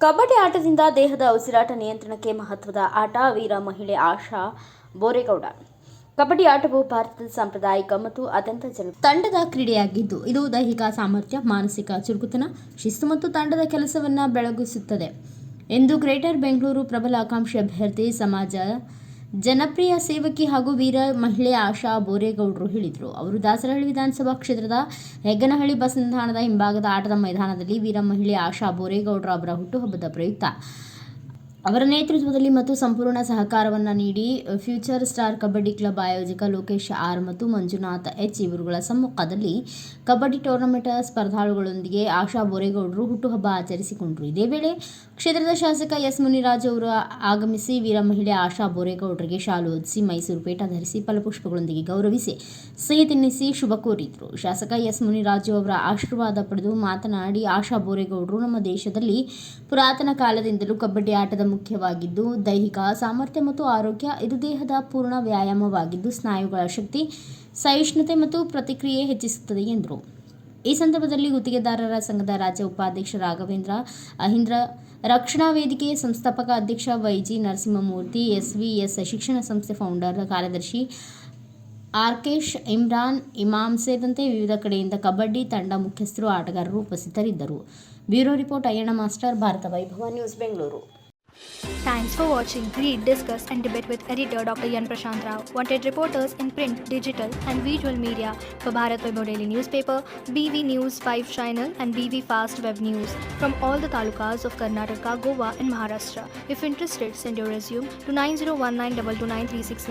ಕಬಡ್ಡಿ ಆಟದಿಂದ ದೇಹದ ಉಸಿರಾಟ ನಿಯಂತ್ರಣಕ್ಕೆ ಮಹತ್ವದ ಆಟ. ವೀರ ಮಹಿಳೆ ಆಶಾ ಬೋರೇಗೌಡ. ಕಬಡ್ಡಿ ಆಟವು ಭಾರತದ ಸಾಂಪ್ರದಾಯಿಕ ಮತ್ತು ಅತ್ಯಂತ ತಂಡದ ಕ್ರೀಡೆಯಾಗಿದ್ದು, ಇದು ದೈಹಿಕ ಸಾಮರ್ಥ್ಯ, ಮಾನಸಿಕ ಚುರುಕುತನ, ಶಿಸ್ತು ಮತ್ತು ತಂಡದ ಕೆಲಸವನ್ನು ಬೆಳಗಿಸುತ್ತದೆ ಎಂದು ಗ್ರೇಟರ್ ಬೆಂಗಳೂರು ಪ್ರಬಲ ಆಕಾಂಕ್ಷಿ ಅಭ್ಯರ್ಥಿ, ಸಮಾಜ ಜನಪ್ರಿಯ ಸೇವಕಿ ಹಾಗೂ ವೀರ ಮಹಿಳೆ ಆಶಾ ಬೋರೇಗೌಡರು ಹೇಳಿದರು. ಅವರು ದಾಸರಹಳ್ಳಿ ವಿಧಾನಸಭಾ ಕ್ಷೇತ್ರದ ಹೆಗ್ಗನಹಳ್ಳಿ ಬಸ್ ನಿಲ್ದಾಣದ ಹಿಂಭಾಗದ ಆಟದ ಮೈದಾನದಲ್ಲಿ ವೀರ ಮಹಿಳೆ ಆಶಾ ಬೋರೇಗೌಡರು ಅವರ ಹುಟ್ಟುಹಬ್ಬದ ಪ್ರಯುಕ್ತ ಅವರ ನೇತೃತ್ವದಲ್ಲಿ ಮತ್ತು ಸಂಪೂರ್ಣ ಸಹಕಾರವನ್ನು ನೀಡಿ ಫ್ಯೂಚರ್ ಸ್ಟಾರ್ ಕಬಡ್ಡಿ ಕ್ಲಬ್ ಆಯೋಜಕ ಲೋಕೇಶ್ ಆರ್ ಮತ್ತು ಮಂಜುನಾಥ್ ಎಚ್ ಇವರುಗಳ ಸಮ್ಮುಖದಲ್ಲಿ ಕಬಡ್ಡಿ ಟೂರ್ನಮೆಂಟ್ ಸ್ಪರ್ಧಾಳುಗಳೊಂದಿಗೆ ಆಶಾ ಬೋರೇಗೌಡರು ಹುಟ್ಟುಹಬ್ಬ ಆಚರಿಸಿಕೊಂಡರು. ಇದೇ ವೇಳೆ ಕ್ಷೇತ್ರದ ಶಾಸಕ ಎಸ್ ಮುನಿರಾಜು ಅವರು ಆಗಮಿಸಿ ವೀರ ಮಹಿಳೆ ಆಶಾ ಬೋರೇಗೌಡರಿಗೆ ಶಾಲು ಹೊದಿಸಿ, ಮೈಸೂರು ಪೇಟ ಧರಿಸಿ, ಫಲಪುಷ್ಪಗಳೊಂದಿಗೆ ಗೌರವಿಸಿ, ಸಿಹಿ ತಿನ್ನಿಸಿ ಶುಭ ಕೋರಿದರು. ಶಾಸಕ ಎಸ್ ಮುನಿರಾಜು ಅವರ ಆಶೀರ್ವಾದ ಪಡೆದು ಮಾತನಾಡಿ, ಆಶಾ ಬೋರೇಗೌಡರು ನಮ್ಮ ದೇಶದಲ್ಲಿ ಪುರಾತನ ಕಾಲದಿಂದಲೂ ಕಬಡ್ಡಿ ಆಟದ ಮುಖ್ಯವಾಗಿದ್ದು, ದೈಹಿಕ ಸಾಮರ್ಥ್ಯ ಮತ್ತು ಆರೋಗ್ಯ, ಇದು ದೇಹದ ಪೂರ್ಣ ವ್ಯಾಯಾಮವಾಗಿದ್ದು ಸ್ನಾಯುಗಳ ಶಕ್ತಿ, ಸಹಿಷ್ಣುತೆ ಮತ್ತು ಪ್ರತಿಕ್ರಿಯೆ ಹೆಚ್ಚಿಸುತ್ತದೆ ಎಂದರು. ಈ ಸಂದರ್ಭದಲ್ಲಿ ಗುತ್ತಿಗೆದಾರರ ಸಂಘದ ರಾಜ್ಯ ಉಪಾಧ್ಯಕ್ಷ ರಾಘವೇಂದ್ರ ಅಹಿಂದ್ರ, ರಕ್ಷಣಾ ವೇದಿಕೆ ಸಂಸ್ಥಾಪಕ ಅಧ್ಯಕ್ಷ ವೈಜಿ ನರಸಿಂಹಮೂರ್ತಿ, ಎಸ್ವಿಎಸ್ ಶಿಕ್ಷಣ ಸಂಸ್ಥೆ ಫೌಂಡರ್ ಕಾರ್ಯದರ್ಶಿ ಆರ್ಕೇಶ್, ಇಮ್ರಾನ್, ಇಮಾಮ್ ಸೇರಿದಂತೆ ವಿವಿಧ ಕಡೆಯಿಂದ ಕಬಡ್ಡಿ ತಂಡ ಮುಖ್ಯಸ್ಥರು, ಆಟಗಾರರು ಉಪಸ್ಥಿತರಿದ್ದರು. Bureau report Ayyanna master, Bharata Vaibhava news, Bengaluru. Thanks for watching. Read, discuss and debate with editor Dr. Yan Prashant Rao. Wanted reporters in print, digital and visual media for Bharat Vaibhav Daily Newspaper, BV News 5 Channel and BV Fast Web News from all the talukas of Karnataka, Goa and Maharashtra. If interested, send your resume to 9019229369.